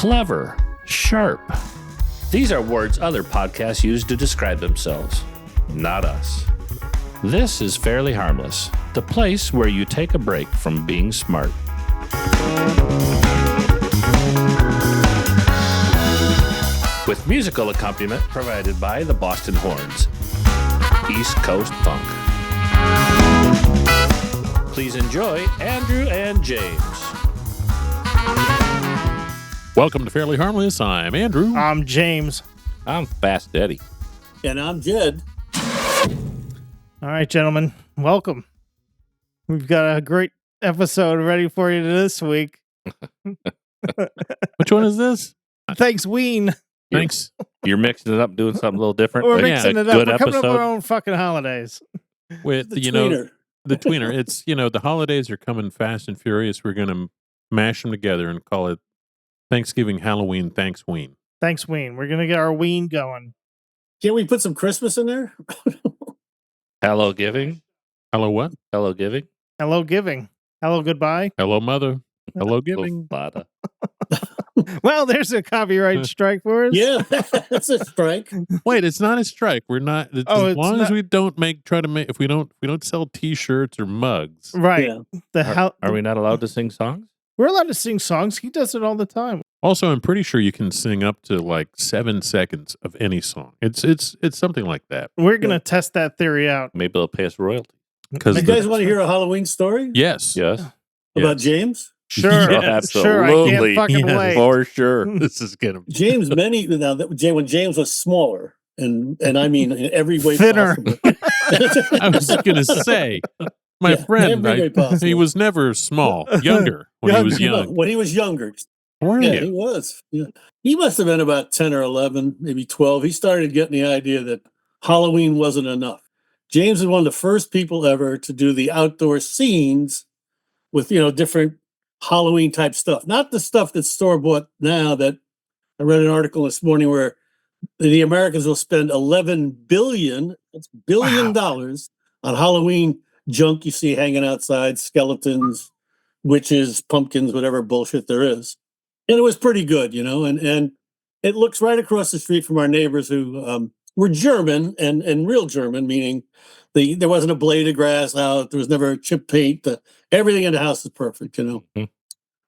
clever, sharp. These are words other podcasts use to describe themselves, not us. This is Fairly Harmless, the place where you take a break from being smart. With musical accompaniment provided by the Boston Horns, East Coast Funk. Please enjoy Andrew and James. Welcome to Fairly Harmless. I'm Andrew. I'm James. I'm Fast Eddie. And I'm Jed. All right, gentlemen, welcome. We've got a great episode ready for you this week. Which one is this? Thanksween. Thanks. You're mixing it up, doing something a little different. We're but mixing a it up. good We're coming up with episode. our own fucking holidays. With The tweener. the tweener. It's the holidays are coming fast and furious. We're gonna mash them together and call it Thanksgiving, Halloween, Thanksween. Thanksween. We're gonna get our ween going. Can't we put some Christmas in there? Hello Giving. Hello what? Hello Giving. Hello, giving. Hello, goodbye. Hello mother. Hello giving. Lada. Well, there's a copyright strike for us. Yeah, that's a strike. Wait, it's not a strike. We're not. As it's long as not- we don't if we don't sell T-shirts or mugs. Right. Yeah. Are we not allowed to sing songs? We're allowed to sing songs. He does it all the time. Also, I'm pretty sure you can sing up to like 7 seconds of any song. It's something like that. We're gonna test that theory out. Maybe they'll pay us royalty. Because You guys want to hear a Halloween story yes, Yes. about James? Sure. Yes, Sure. I absolutely. can't fucking Yes. wait. For sure. this is gonna. James, when James was smaller, and I mean in every way Thinner. possible. I was gonna say, my Yeah, friend, every way possible. he was never small. Younger when he was young. When he was younger. Weren't Yeah, you? he was. Yeah. He must have been about 10 or 11, maybe 12. He started getting the idea that Halloween wasn't enough. James was one of the first people ever to do the outdoor scenes with, different Halloween type stuff. Not the stuff that's store bought now. That I read an article this morning where the Americans will spend $11 billion, that's billion dollars, on Halloween junk you see hanging outside, skeletons, witches, pumpkins, whatever bullshit there is. And it was pretty good, and it looks right across the street from our neighbors who were German and real German, meaning there wasn't a blade of grass out, there was never chip paint, everything in the house is perfect, Mm-hmm.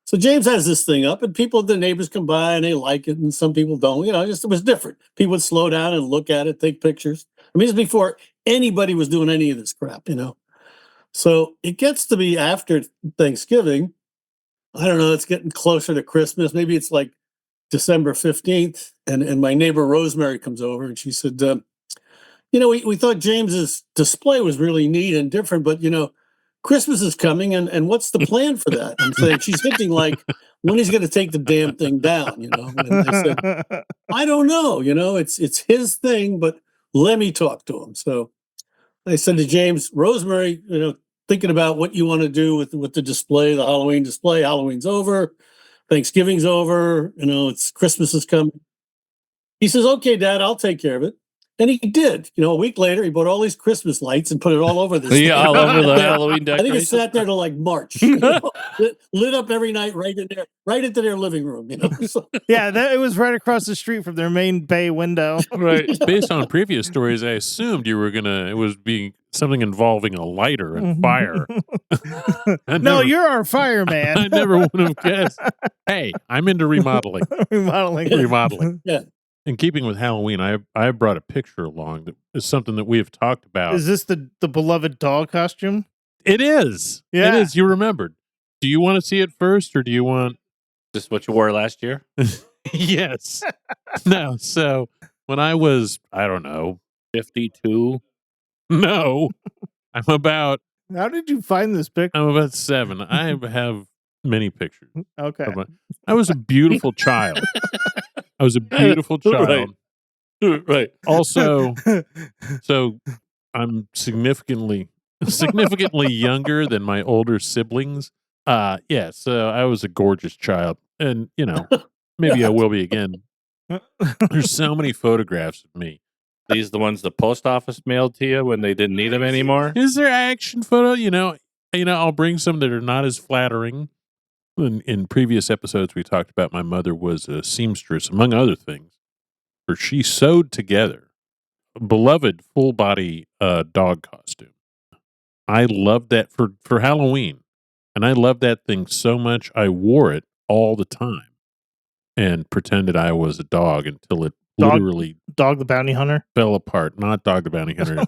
So James has this thing up, and the neighbors come by and they like it, and some people don't. It was different. People would slow down and look at it, take pictures. I mean, it's before anybody was doing any of this crap, So it gets to be after Thanksgiving. I don't know. It's getting closer to Christmas. Maybe it's like December 15th, and my neighbor Rosemary comes over, and she said, we thought James's display was really neat and different, but Christmas is coming, and what's the plan for that? I'm saying she's hinting like when he's going to take the damn thing down, And I said, I don't know, it's his thing, but let me talk to him. So I said to James, Rosemary, thinking about what you want to do with the display, the Halloween display. Halloween's over, Thanksgiving's over, it's Christmas is coming. He says, "Okay, Dad, I'll take care of it." And he did. A week later, he bought all these Christmas lights and put it all over this. Yeah, all over the Yeah. Halloween I think it decorations. sat there till like March. Lit up every night right in there, right into their living room. So, Yeah, it was right across the street from their main bay window. Right. Based on previous stories, I assumed you were it was being something involving a lighter and fire. No, you're our fireman. I never would have guessed. Hey, I'm into remodeling. Remodeling. yeah. In keeping with Halloween, I brought a picture along that is something that we have talked about. Is this the beloved doll costume? It is. Yeah. It is. You remembered. Do you want to see it first, or do you want? Just what you wore last year? Yes. No. So when I was, I don't know, 52. no, I'm about How did you find this picture? 7. I have many pictures. Okay. I was a beautiful child. I was a beautiful child. Right. Also, so I'm significantly younger than my older siblings. Yeah, so I was a gorgeous child. And, maybe I will be again. There's so many photographs of me. These the ones the post office mailed to you when they didn't need them anymore? Is there action photo? I'll bring some that are not as flattering. in previous episodes, we talked about my mother was a seamstress, among other things, where she sewed together a beloved full body dog costume. I loved that for Halloween, and I loved that thing so much I wore it all the time and pretended I was a dog until it literally Dog the Bounty Hunter. fell apart. Not Dog the Bounty Hunter.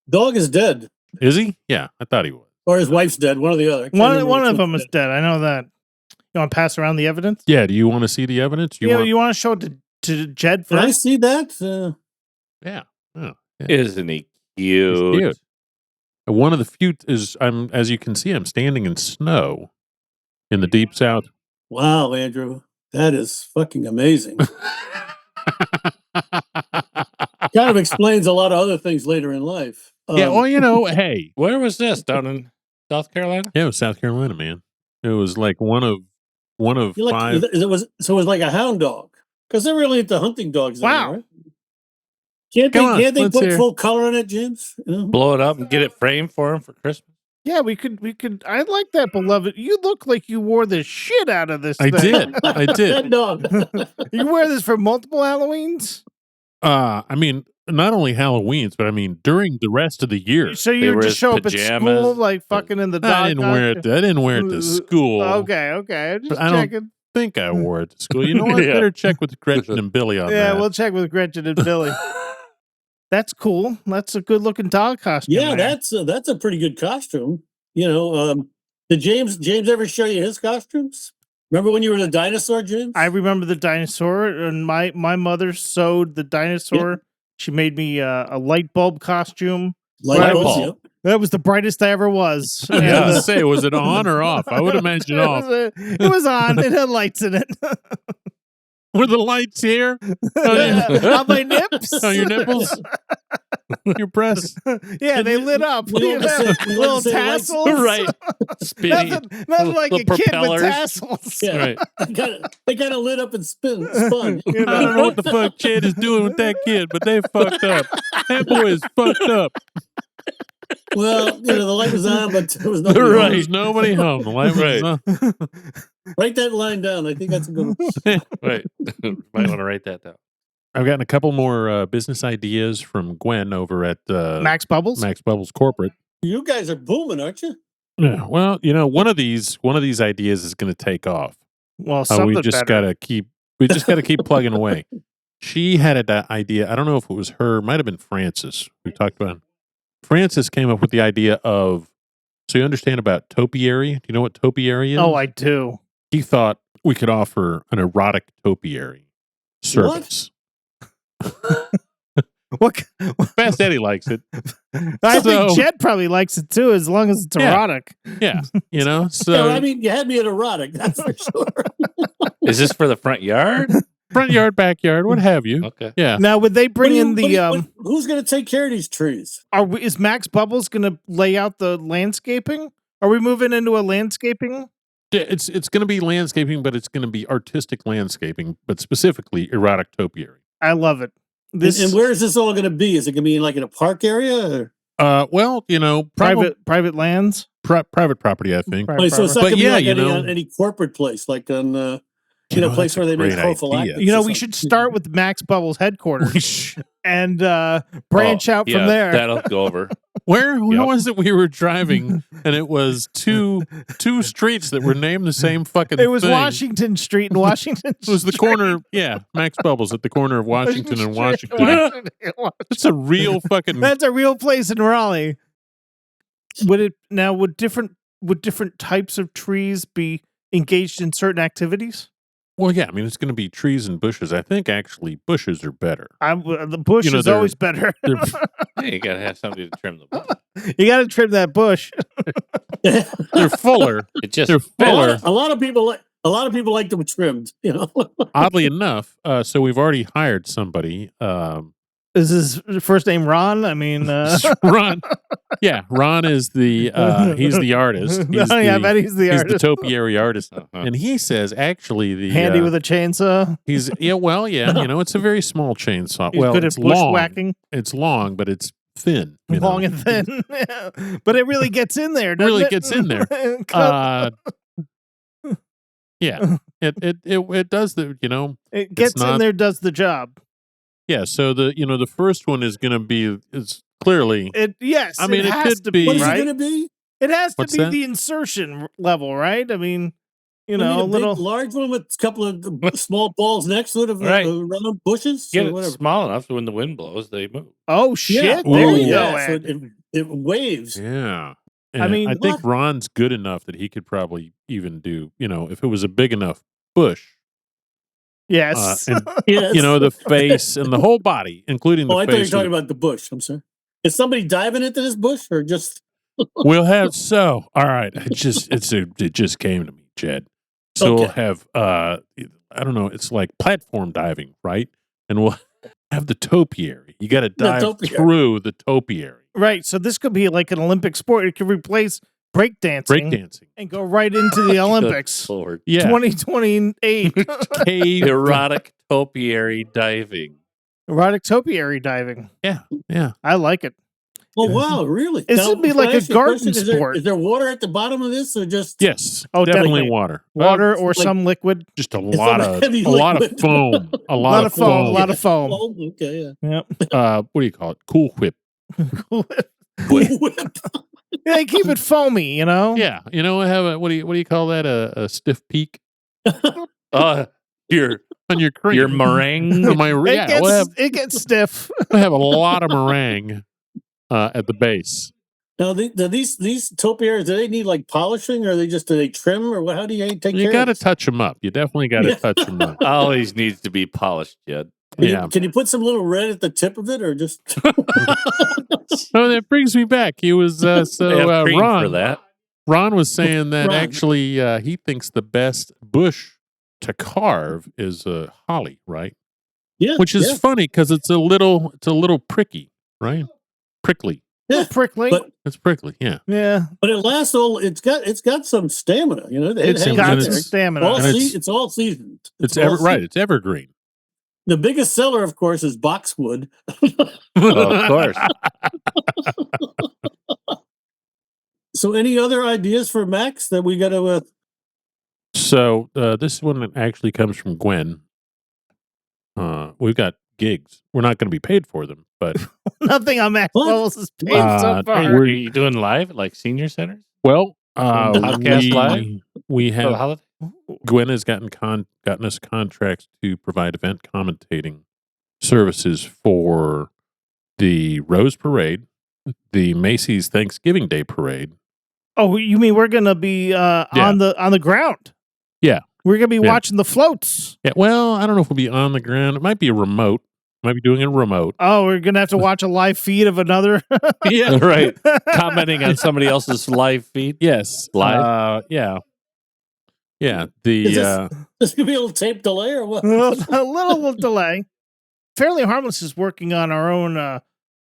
Dog is dead, Is he? Yeah, I thought he was. or his wife's dead. One or the other. I can't One remember which of them one's is dead. I know that. You want to pass around the evidence? Yeah. Do you want to see the evidence? You want to show it to Jed Can I first? see that? Yeah. Oh, yeah. Isn't he He's cute? cute. One of the few is as you can see, I'm standing in snow in the deep south. Wow, Andrew, that is fucking amazing. Kind of explains a lot of other things later in life. Yeah, well, hey, Where was this? Down in South Carolina? yeah, it was South Carolina, man. It was like one of you like, five. it was like a hound dog, because they're really into hunting dogs. Wow. Anymore, right? Can't Come on, they let's put hear. full color in it, James? You know? Blow it up and get it framed for him for Christmas? Yeah, we could. I like that, beloved. You look like you wore the shit out of this. I thing. did. I That did. dog. You wear this for multiple Halloweens, I mean, not only Halloween's, but I mean during the rest of the year. so They you were just his show up at pajamas. school like fucking in the dog. I didn't wear it. I didn't wear it to school. Okay. I'm just I don't- checking. think I wore it to school. You know what? Yeah. Better check with Gretchen and Billy on Yeah, that. we'll check with Gretchen and Billy. That's cool. That's a good looking dog costume. Yeah, there. that's a pretty good costume. Did James ever show you his costumes? Remember when you were the dinosaur, James? I remember the dinosaur, and my mother sewed the dinosaur. She made me a light bulb costume. Light bulbs, bulb. yep. That was the brightest I ever was. I was And, gonna say, was it on or off? I would imagine off. it was on. It had lights in it. Were the lights here? Oh, yeah. On my nips. Oh, your nipples? Your breasts? Yeah, they lit up. We You love to know, say- we love little to say lights. tassels. Right. Spinny. Nothing like a Little kid with propellers. tassels. Yeah. Right. They kind of lit up and spun. You I don't know what the fuck Chad is doing with that kid, but they fucked up. That boy is fucked up. Well, the light was on, but there was no There was nobody home. The light was Right. on. Write that line down. I think that's a good one. Right. Might want to write that down. I've gotten a couple more business ideas from Gwen over at Max Bubbles. Max Bubbles Corporate. You guys are booming, aren't you? Yeah, well, one of these ideas is going to take off. Well, something We just better. gotta keep plugging away. She had an idea. I don't know if it was her. Might have been Francis. We talked about. Francis came up with the idea of. So you understand about topiary? Do you know what topiary is? Oh, I do. He thought we could offer an erotic topiary service. What? Fast Eddie likes it. I think So- Jed probably likes it too, as long as it's Yeah. erotic. Yeah, So Yeah, I mean, you had me at erotic, that's for sure. Is this for the front yard? front yard, backyard, what have you? Okay. Yeah. Now, would they bring in Who's going to take care of these trees? Is Max Bubbles going to lay out the landscaping? Are we moving into a landscaping? Yeah, it's going to be landscaping, but it's going to be artistic landscaping, but specifically erotic topiary. I love it. And where is this all going to be? Is it going to be like in a park area? Or? Well, private lands, private property, I think. Private So it's not But going to yeah, be like on any corporate place, like on place that's where a they make great prophylactics. idea. we should start with Max Bubbles headquarters and branch out from Yeah, there. That'll go over. Where Yep. was it we were driving, and it was two streets that were named the same fucking It was thing. Washington Street and Washington. It was the corner, Max Bubbles at the corner of Washington and Washington. It's a real fucking. That's a real place in Raleigh. Would different types of trees be engaged in certain activities? Well, yeah, I mean, it's going to be trees and bushes. I think actually bushes are better. The bush is they're- always better. Hey, you got to have somebody to trim the bush. You got to trim that bush. They're fuller. It just They're fuller. A lot of people like them trimmed. Oddly enough, so we've already hired somebody. Is his first name Ron? I mean, Ron. Yeah, Ron is the he's the artist. He's I bet he's the he's artist. the topiary artist, Uh-huh. and he says actually the Handy with a chainsaw. he's it's a very small chainsaw. He's Well, good it's at long. bushwhacking. It's long, but it's thin. Long and thin. But it really gets in there, doesn't Really it? gets in there. Cut. Yeah, it does the It gets in not- there, does the job. yeah. So the first one is going to be is clearly Yes, I mean, it it has could to be- What is right? it going to be? It has to What's be that? the insertion level, right? I mean, I mean, a a little. big, large one with a couple of small balls next to it of Right. round bushes Get or it whatever. small enough so when the wind blows, they move. Oh shit! Ooh. There you yeah, go, so Ed. it waves. yeah. I And mean, I think what? Ron's good enough that he could probably even do if it was a big enough bush. Yes. And Yes. the face and the whole body, inclling the Oh, I thought you were face. talking about the bush. I'm sorry. Is somebody diving into this bush or just? We'll have all right. It just came to me, Jed. So we'll Okay. have I don't know. It's like platform diving, right? And we'll have the topiary. You got to dive topiary. through the topiary. Right. So this could be like an Olympic sport. It could replace breakdancing Breakdancing. and go right into the Olympics. Good Lord. Yeah. 2028. Cave. Erotic topiary diving. Erotic topiary diving. Yeah. I like it. Oh wow, really? This Now, would be can I like a ask you question? garden sport. Is there water at the bottom of this, or just? Yes. Oh, definitely definitely. water. Water or like- some liquid. Just a It's lot some of heavy a lot of liquid. foam. A A lot of foam. A lot of foam. Oh, okay, Yep. What do you call it? Cool whip. yeah. Yeah, they keep it foamy, Yeah. I have a what do you call that? A stiff peak Your on your cream. your meringue. On my It gets stiff. we'll have a lot of meringue at the base. Now, these topiaries, do they need like polishing, or do they trim, or how do you take You care got of to this? touch them up. You definitely got to Yeah. touch them up. Always needs to be polished, Jed. Can you put some little red at the tip of it, or just? Oh, that brings me back. He was They have cream Ron. for that. Ron was saying that Ron. actually he thinks the best bush to carve is holly, right? Yeah, Which is yeah. funny because it's a little pricky, right? Prickly. Yeah, Prickly. but It's prickly. Yeah. yeah. but it lasts all. It's got some stamina. It It's hangs Got in some there. stamina. All And it's- it's all seasoned. It's all right. It's evergreen. The biggest seller, of course, is boxwood. Of course. So, any other ideas for Max that we got to? So this one actually comes from Gwen. We've got gigs. We're not going to be paid for them, but Nothing on Max What? Levels is paid so Uh, far. Are you doing live at like senior centers? well, Podcast live? we For the have holiday? Gwen has gotten us contracts to provide event commentating services for the Rose Parade, the Macy's Thanksgiving Day Parade. Oh, you mean we're gonna be on the ground? Yeah. We're gonna be Yeah. watching the floats. Yeah, well, I don't know if we'll be on the ground. It might be a remote. Might be doing it remote. Oh, we're gonna have to watch a live feed of another. Yeah, Right. Commenting on somebody else's live feed. Yes. Live? Yeah. Yeah. Is The this could be a little tape delay or what? A little delay. Fairly Harmless is working on our own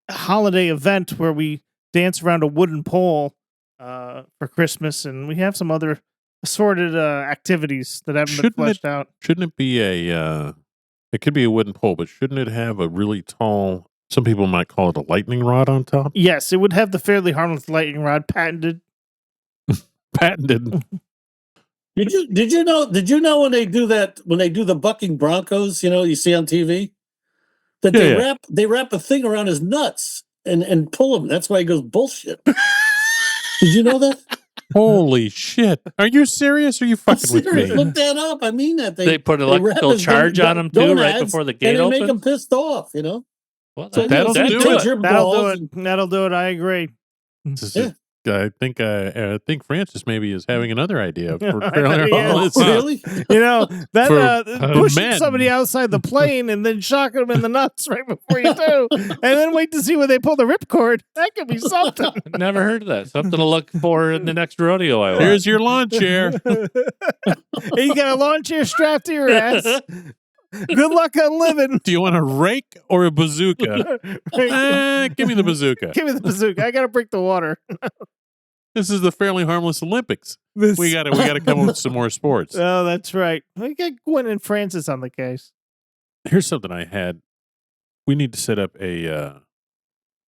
holiday event where we dance around a wooden pole for Christmas, and we have some other assorted activities that haven't been Shouldn't fleshed out. shouldn't it be it could be a wooden pole, but shouldn't it have a really tall, some people might call it a lightning rod on top? Yes, it would have the Fairly Harmless lightning rod patented. Patented. Did you know when they do that, when they do the bucking Broncos, you see on TV, that Yeah, they wrap a thing around his nuts and pull him. That's why he goes bullshit. Did you know that? Holy shit. Are you serious? Or are you I'm fucking with serious. me? Look that up. I mean that. They put wrap electrical his charge on them too, right gonads, before the and gate they make him opens. pissed off. Well, So That'll that'll do do it. it. Your That'll do balls it. That'll do it. I agree. This is- Yeah. I think Francis maybe is having another idea for Yeah. trailer. Yeah. Really? That For, pushing men. somebody outside the plane and then shocking them in the nuts right before you do, and then wait to see when they pull the ripcord. That could be something. Never heard of that. Something to look for in the next rodeo I watch. Here's your lawn chair. You got a lawn chair strapped to your ass. Good luck on living. Do you want a rake or a bazooka? Give me the bazooka. Give me the bazooka. I gotta break the water. This is the Fairly Harmless Olympics. This- We gotta come up with some more sports. Oh, that's right. We got Gwen and Francis on the case. Here's something I had. We need to set up a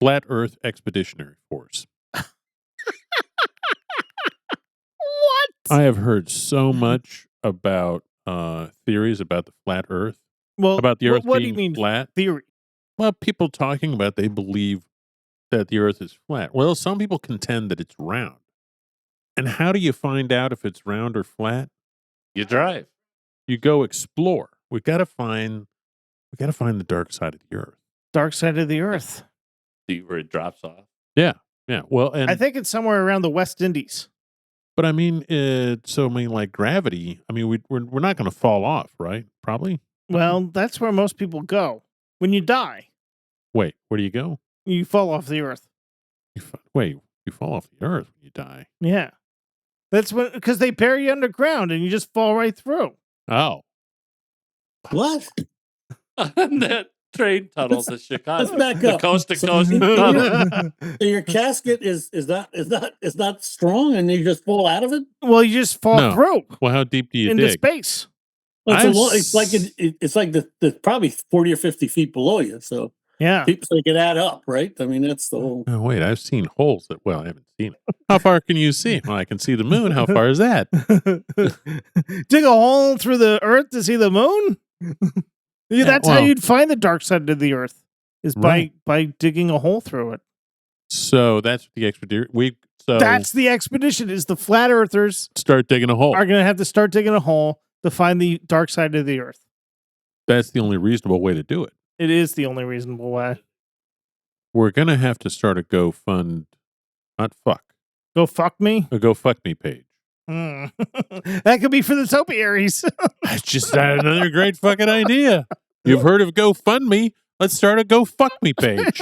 flat Earth expeditionary force. What? I have heard so much about theories about the flat Earth, Well, about the Earth what do you being mean flat. theory? Well, people talking about they believe that the Earth is flat. Well, some people contend that it's round. And how do you find out if it's round or flat? You drive. You go explore. We got to find the dark side of the Earth. Dark side of the Earth. See where it drops off. Yeah. Well, and I think it's somewhere around the West Indies. but I mean, like gravity. I mean, we're not going to fall off, right? Probably. Well, that's where most people go. When you die, Wait, where do you go? you fall off the Earth. You fall off the Earth when you die. Yeah. That's because they bury you underground and you just fall right through. Oh, What? That train tunnel to Chicago. Let's back The up. coast to So- coast tunnel. So your casket is not strong, and you just fall out of it. Well, you just fall No. through well, how deep do you into dig? space. Well, I've it's like it's like the probably 40 or 50 feet below you. So Yeah. people so it can add up, right? I mean, that's the whole. Oh, wait, I've seen holes that. Well, I haven't seen it. How far can you see? Well, I can see the moon. How far is that? Dig a hole through the Earth to see the moon? Yeah, that's how well- you'd find the dark side of the Earth, is Right. by digging a hole through it. So that's the expedition. That's the expedition, is the flat earthers Start digging a hole. are going to have to start digging a hole to find the dark side of the Earth. That's the only reasonable way to do it. It is the only reasonable way. We're gonna have to start a not fuck, Go fuck me? a GoFuckMe page. Hmm. That could be for the topiaries. That's just another great fucking idea. You've heard of GoFundMe? Let's start a GoFuckMe page.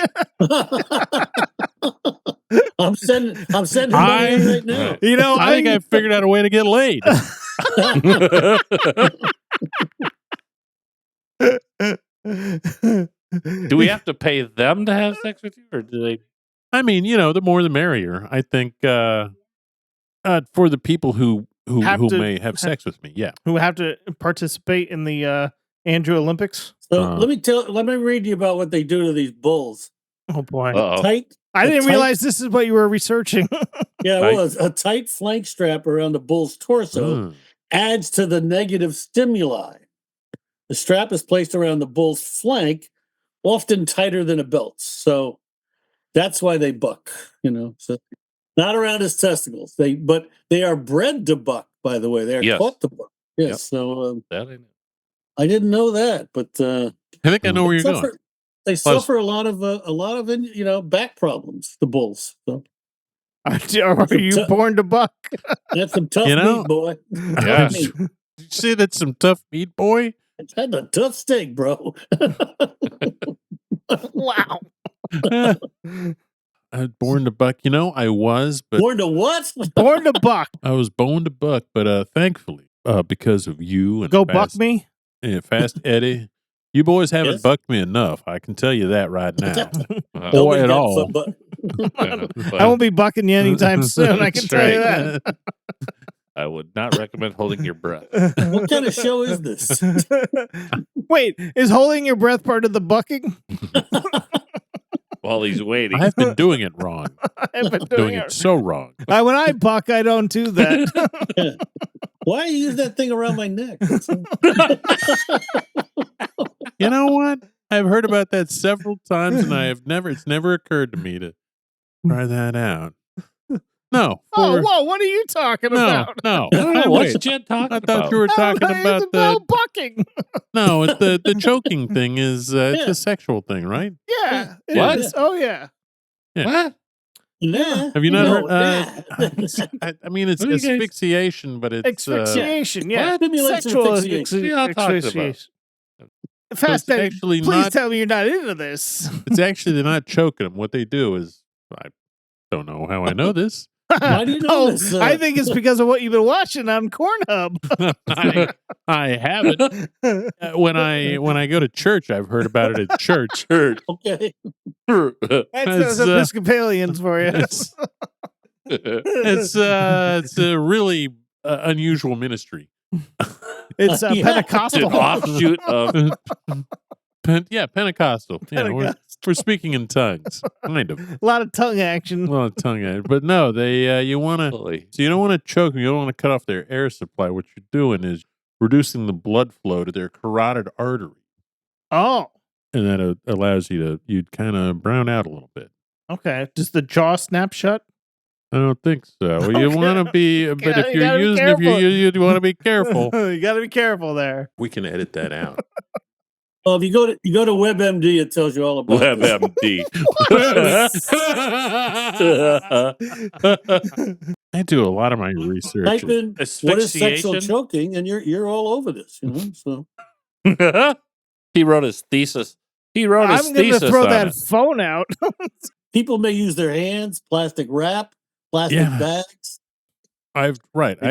I'm sending money in right now. You know, I think I've figured out a way to get laid. Do we have to pay them to have sex with you, or do they? I mean, the more the merrier. I think for the people who Have to- may have sex with me, yeah. who have to participate in the Andrew Olympics? So Uh. let me read you about what they do to these bulls. Oh, boy. Uh-oh. Tight, I a didn't tight- realize this is what you were researching. yeah, Tight. it was a tight flank strap around the bull's torso. Mm. Adds to the negative stimuli. The strap is placed around the bull's flank, often tighter than a belt. So that's why they buck, So not around his testicles. But they are bred to buck, by the way. They are Yes. taught to buck. Yes. Yep. So That I know. I didn't know that, but I think I know where you're going. they Plus- suffer a lot of back problems. The bulls. So Are you born to buck? that's some tough meat, boy. Yeah. Did you say that's some tough meat, boy? It's had a tough steak, bro. Wow. I was born to buck. I was, but Born to what? Born to buck. I was born to buck. But thankfully, because of you and Go buck me. Fast Eddie, you boys haven't Yes. bucked me enough. I can tell you that right now. Uh, Or Nobody at got all. foot butt. I won't be bucking you anytime soon. I can tell you that. I would not recommend holding your breath. What kind of show is this? Wait, is holding your breath part of the bucking? While he's waiting. I've been doing it wrong. I've been Doing it so wrong. When I buck, I don't do that. Why you use that thing around my neck? You know what? I've heard about that several times, and it's never occurred to me to try that out. No. Oh, whoa! What are you talking no, about? no. What's Wait, Jed talking I thought about? you were talking about it's about bucking. No, it's the choking thing is it's Yeah. a sexual thing, right? Yeah. it What? is. Oh yeah. What? Nah. Have you not No, heard? nah. I mean, it's What are you guys- asphyxiation, but it's Asphyxiation. Yeah. What? Stimulation Sexual asphyxiation. What are y'all talking about? asphyxiation. it's Fast Eddie, actually please not. tell me you're not into this. It's actually they're not choking them. What they do is I don't know how I know this. Why do you know this? I think it's because of what you've been watching on Cornhub. I haven't. When I go to church, I've heard about it at church. Church. Okay. That's It's, those Episcopalians for you. It's a really unusual ministry. It's Yeah. It's an Pentecostal. offshoot of Pentecostal. Yeah, we're speaking in tongues, kind of. A lot of tongue action. A lot of tongue out. But no, they you want to. Holy. So you don't want to choke them. You don't want to cut off their air supply. What you're doing is reducing the blood flow to their carotid artery. Oh, And that allows you'd kind of brown out a little bit. okay. Does the jaw snap shut? I don't think so. You Okay. want to be, but Yeah, if you you're gotta be using, careful. you want to be careful. You got to be careful there. We can edit that out. Well, if you go to WebMD, it tells you all about this. WebMD. I do a lot of my research. Type in what is sexual Asphyxiation? choking, and you're all over this. You know, so He wrote his thesis. He wrote his I'm going to thesis throw on that it. phone out. people may use their hands, plastic wrap, plastic Yeah. bags. I They found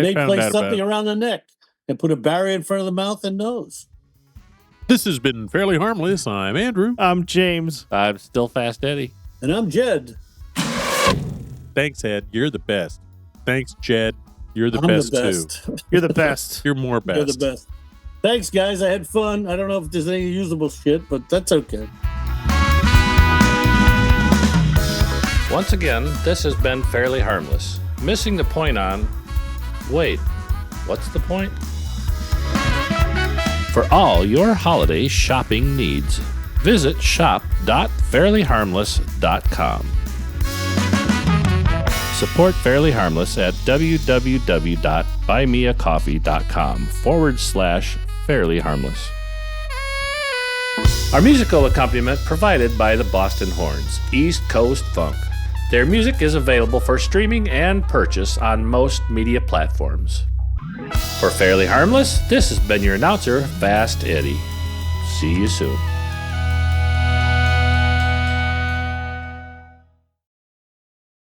may out place about something it. around the neck and put a barrier in front of the mouth and nose. This has been Fairly Harmless. I'm Andrew. I'm James. I'm still Fast Eddie. And I'm Jed. Thanks, Ed. You're the best. Thanks, Jed. You're the I'm best, the too. best. You're the best. You're more best. You're the best. Thanks, guys. I had fun. I don't know if there's any usable shit, but that's okay. Once again, this has been Fairly Harmless. Missing the point on... Wait, what's the point? For all your holiday shopping needs, visit shop.fairlyharmless.com. Support Fairly Harmless at www.buymeacoffee.com/Fairly Harmless. Our musical accompaniment provided by the Boston Horns, East Coast Funk. Their music is available for streaming and purchase on most media platforms. For Fairly Harmless, this has been your announcer, Fast Eddie. See you soon.